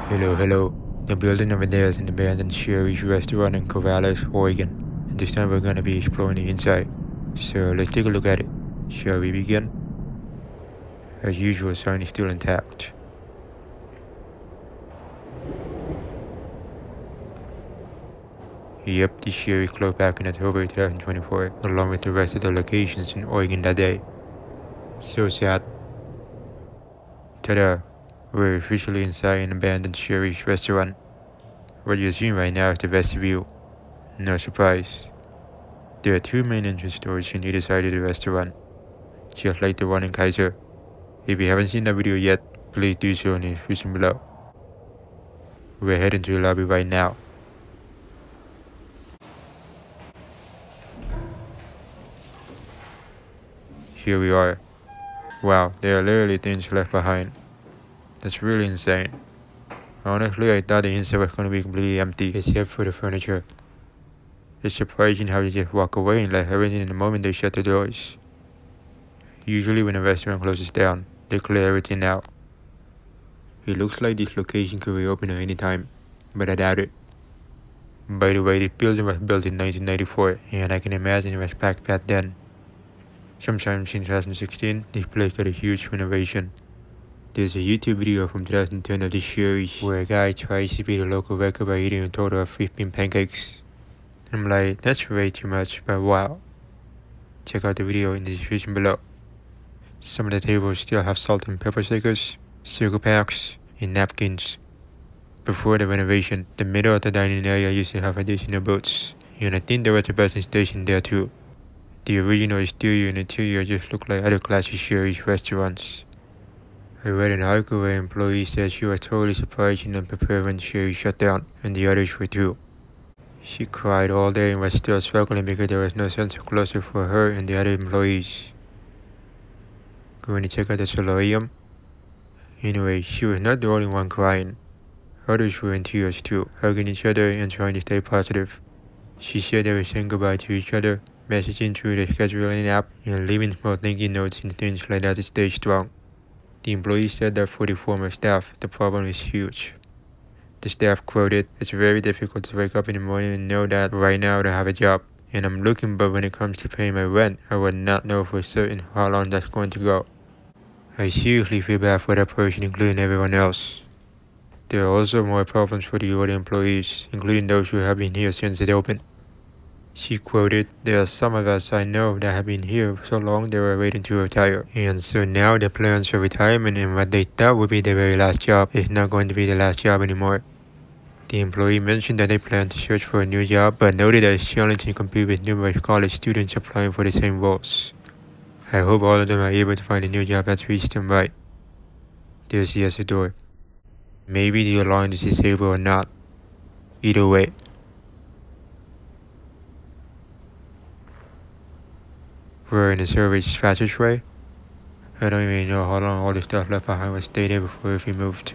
Hello. The building over there is an abandoned Shari's restaurant in Corvallis, Oregon. And this time we're gonna be exploring the inside. So let's take a look at it. Shall we begin? As usual, sign is still intact. Yep, the Shari closed back in October 2024, along with the rest of the locations in Oregon that day. So sad. Ta-da! We're officially inside an abandoned Shari's restaurant. What you're seeing right now is the vestibule. No surprise. There are two main entrance doors on either side of the restaurant, just like the one in Kaiser. If you haven't seen that video yet, please do so in the description below. We're heading to the lobby right now. Here we are. Wow, there are literally things left behind. That's really insane. Honestly, I thought the inside was gonna be completely empty, except for the furniture. It's surprising how they just walk away and let everything in the moment they shut the doors. Usually when a restaurant closes down, they clear everything out. It looks like this location could reopen at any time, but I doubt it. By the way, this building was built in 1994, and I can imagine it was packed back then. Sometime in 2016, this place got a huge renovation. There's a YouTube video from 2010 of this series where a guy tries to beat a local record by eating a total of 15 pancakes. I'm like, that's way too much, but wow. Check out the video in the description below. Some of the tables still have salt and pepper shakers, circle packs, and napkins. Before the renovation, the middle of the dining area used to have additional booths, and I think there was a buzzing station there too. The original exterior and interior just looked like other classy Shari's restaurants. I read an article where employees said she was totally surprised and unprepared when Shari shut down, and the others were too. She cried all day and was still struggling because there was no sense of closure for her and the other employees. Going to check out the solarium? Anyway, she was not the only one crying. Others were in tears too, hugging each other and trying to stay positive. She said they were saying goodbye to each other, messaging through the scheduling app, and leaving small thank you notes and things like that to stay strong. The employee said that for the former staff, the problem is huge. The staff quoted, "It's very difficult to wake up in the morning and know that right now I don't have a job, and I'm looking, but when it comes to paying my rent, I would not know for certain how long that's going to go. I seriously feel bad for that person, including everyone else." There are also more problems for the older employees, including those who have been here since it opened. She quoted, "There are some of us I know that have been here so long they were waiting to retire, and so now their plans for retirement and what they thought would be their very last job is not going to be the last job anymore." The employee mentioned that they plan to search for a new job, but noted that it's challenging to compete with numerous college students applying for the same roles. I hope all of them are able to find a new job that treats them right. There's the exit door. Maybe the alarm is disabled or not. Either way. We're in the service passageway. I don't even know how long all the stuff left behind was stayed there before it removed.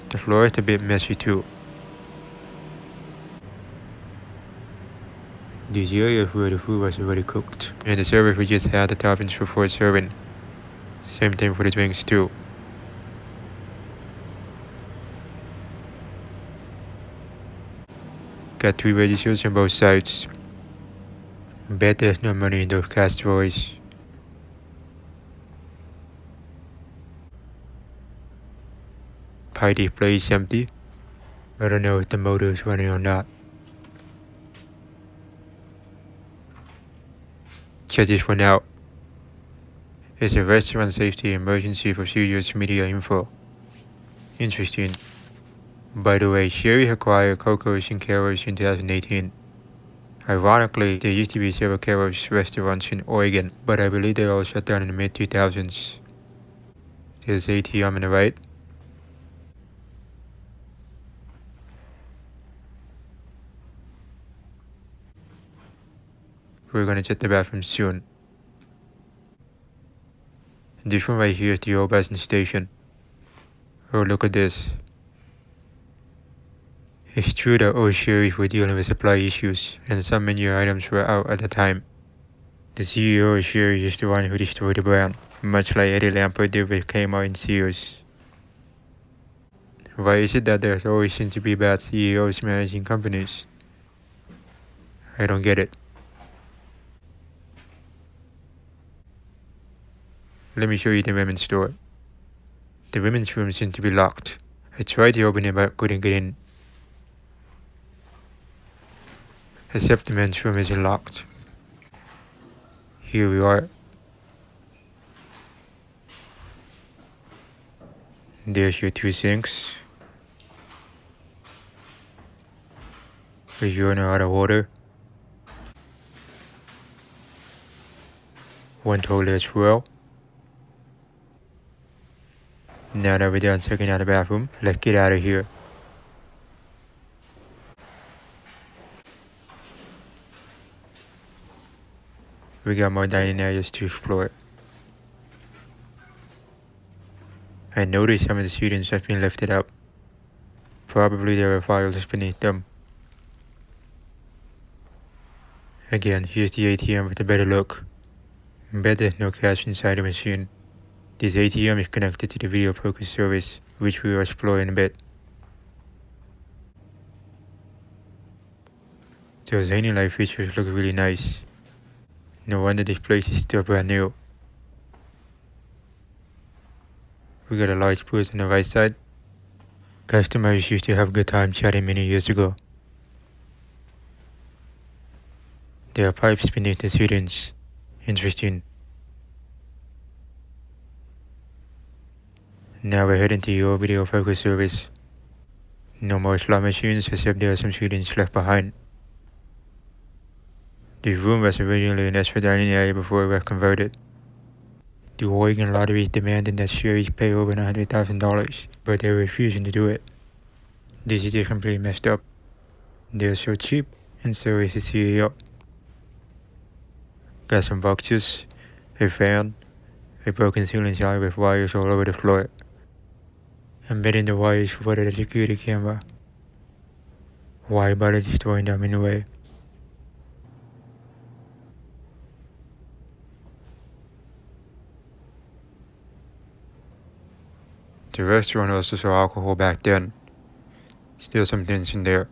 The floor is a bit messy too. This area is where the food was already cooked, and the servers would just add the toppings before serving. Same thing for the drinks too. Got 3 registers on both sides. Bet there's no money in those cash drawers. Pie display is empty. I don't know if the motor is running or not. Check this one out. It's a restaurant safety emergency procedures media info. Interesting. By the way, Shari acquired Coco's and Carol's in 2018. Ironically, there used to be several Carol's restaurants in Oregon, but I believe they all shut down in the mid-2000s. There's ATM on the right. We're gonna check the bathroom soon. This one right here is the old buzzing station. Oh, look at this. It's true that all Shari's were dealing with supply issues, and some menu items were out at the time. The CEO of Shari is the one who destroyed the brand, much like Eddie Lampert did with Kmart and Sears. Why is it that there's always seem to be bad CEOs managing companies? I don't get it. Let me show you the women's store. The women's room seemed to be locked. I tried to open it but couldn't get in. Except the men's room isn't locked. Here we are. There's your 2 sinks. A urinal out of water. 1 toilet as well. Now that we're done checking out the bathroom, let's get out of here. We got more dining areas to explore. I noticed some of the students have been lifted up. Probably there are files beneath them. Again, here's the ATM with a better look. Bet there's no cash inside the machine. This ATM is connected to the video poker service, which we will explore in a bit. Those zany light features look really nice. No wonder this place is still brand new. We got a large booth on the right side. Customers used to have a good time chatting many years ago. There are pipes beneath the students. Interesting. Now we're heading to your video focus service. No more slot machines except there are some students left behind. This room was originally an extra dining area before it was converted. The Oregon lottery is demanding that Shari pay over $100,000, but they're refusing to do it. This is just completely messed up. They're so cheap, and so is the CEO. Got some boxes, a fan, a broken ceiling tile with wires all over the floor. I'm betting the wires for the security camera. Why bother destroying them anyway? The restaurant also saw alcohol back then. Still some things in there.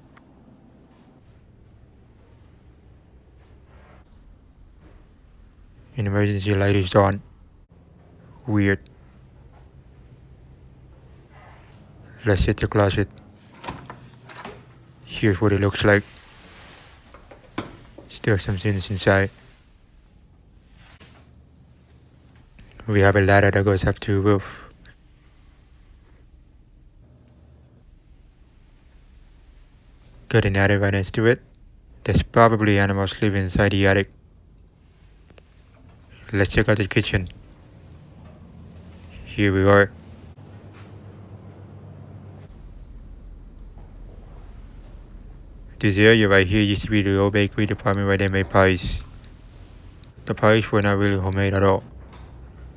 An emergency light is on. Weird. Let's hit the closet. Here's what it looks like. Still some things inside. We have a ladder that goes up to the roof. Got an attic right next to it. There's probably animals living inside the attic. Let's check out the kitchen. Here we are. This area right here used to be the old bakery department where they made pies. The pies were not really homemade at all.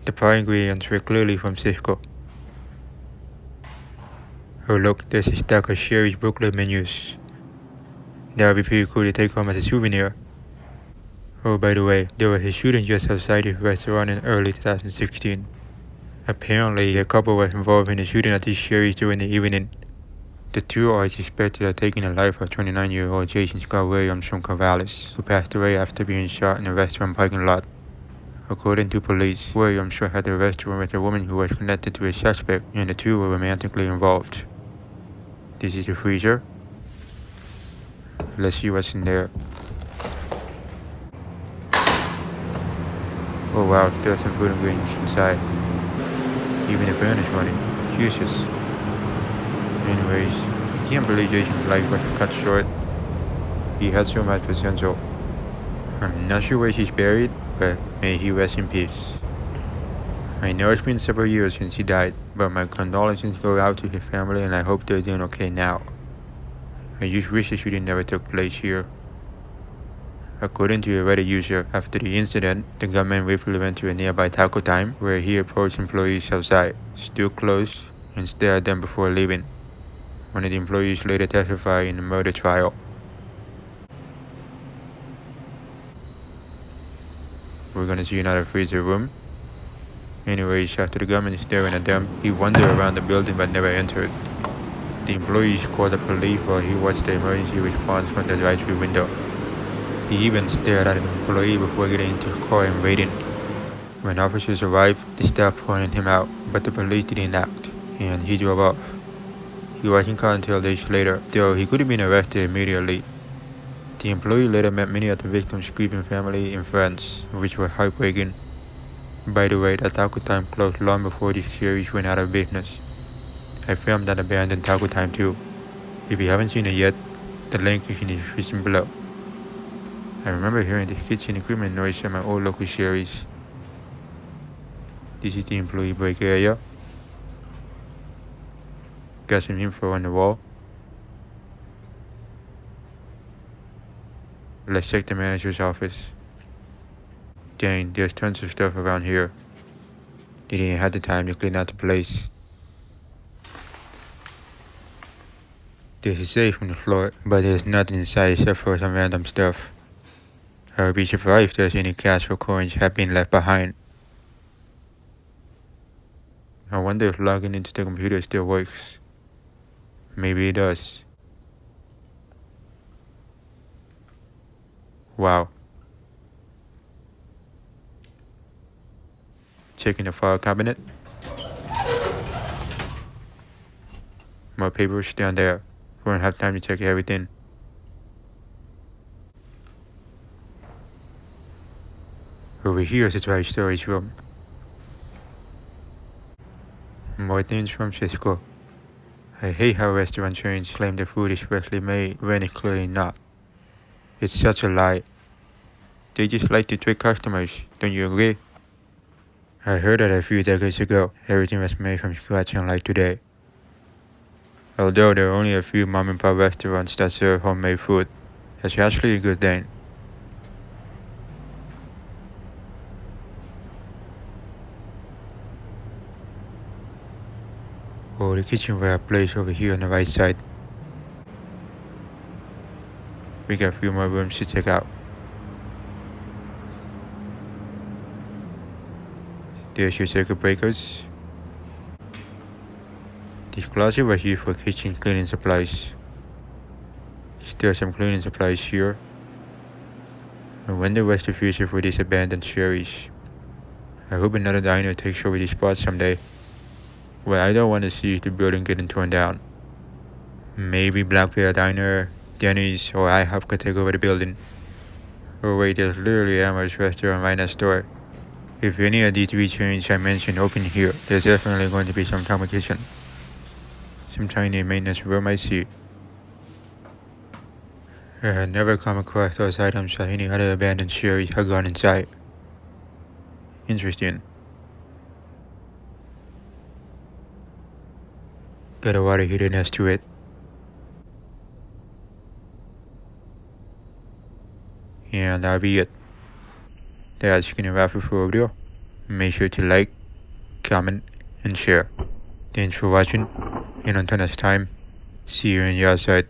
The pie ingredients were clearly from Cisco. Oh look, there's a stack of Shari's booklet menus. That would be pretty cool to take home as a souvenir. Oh, by the way, there was a shooting just outside the restaurant in early 2016. Apparently, a couple was involved in the shooting at the Shari's during the evening. The 2 are suspected of taking the life of 29-year-old Jason Scott Williams from Corvallis, who passed away after being shot in a restaurant parking lot. According to police, Williams shot at the restaurant with a woman who was connected to a suspect, and the 2 were romantically involved. This is the freezer. Let's see what's in there. Oh wow, there's some food ingredients inside. Even the burn is running. Jesus. Anyways, I can't believe Jason's life was cut short. He had so much potential. I'm not sure where he's buried, but may he rest in peace. I know it's been several years since he died, but my condolences go out to his family and I hope they're doing okay now. I just wish the shooting never took place here. According to a Reddit user, after the incident, the gunman briefly went to a nearby Taco Time where he approached employees outside, stood close, and stared at them before leaving. One of the employees later testified in the murder trial. We're gonna see another freezer room. Anyways, after the gunman is staring at them, he wandered around the building but never entered. The employees called the police while he watched the emergency response from the drive-thru window. He even stared at an employee before getting into his car and waiting. When officers arrived, the staff pointed him out, but the police didn't act, and he drove off. He wasn't caught until days later, though he could have been arrested immediately. The employee later met many of the victims' grieving family and friends, which were heartbreaking. By the way, the Taco Time closed long before this series went out of business. I filmed that abandoned Taco Time too. If you haven't seen it yet, the link is in the description below. I remember hearing the kitchen equipment noise at my old local series. This is the employee break area. Got some info on the wall. Let's check the manager's office. Dang, there's tons of stuff around here. They didn't have the time to clean out the place. There's a safe on the floor, but there's nothing inside except for some random stuff. I would be surprised if there's any cash or coins have been left behind. I wonder if logging into the computer still works. Maybe it does. Wow. Checking the file cabinet. More papers down there. We don't have time to check everything. Over here is the dry storage room. More things from Cisco. I hate how restaurant chains claim the food is freshly made when it's clearly not. It's such a lie. They just like to trick customers, don't you agree? I heard that a few decades ago, everything was made from scratch unlike today. Although there are only a few mom and pop restaurants that serve homemade food, that's actually a good thing. Oh, the kitchenware place over here on the right side. We got a few more rooms to check out. There's your circuit breakers. This closet was used for kitchen cleaning supplies. Still some cleaning supplies here. I wonder what's the future for this abandoned series. I hope another diner takes over this spot someday. What I don't want to see is the building getting torn down. Maybe Black Bear Diner, Denny's, or IHOP could take over the building. Oh wait, there's literally Amherst restaurant right next door. If any of these three chains I mentioned open here, there's definitely going to be some competition. Some tiny maintenance room I see. I had never come across those items that any other abandoned series had gone inside. Interesting. Got a water heater next to it. And that'll be it. That's gonna wrap up for the video. Make sure to like, comment, and share. Thanks for watching, and until next time, see you on the outside.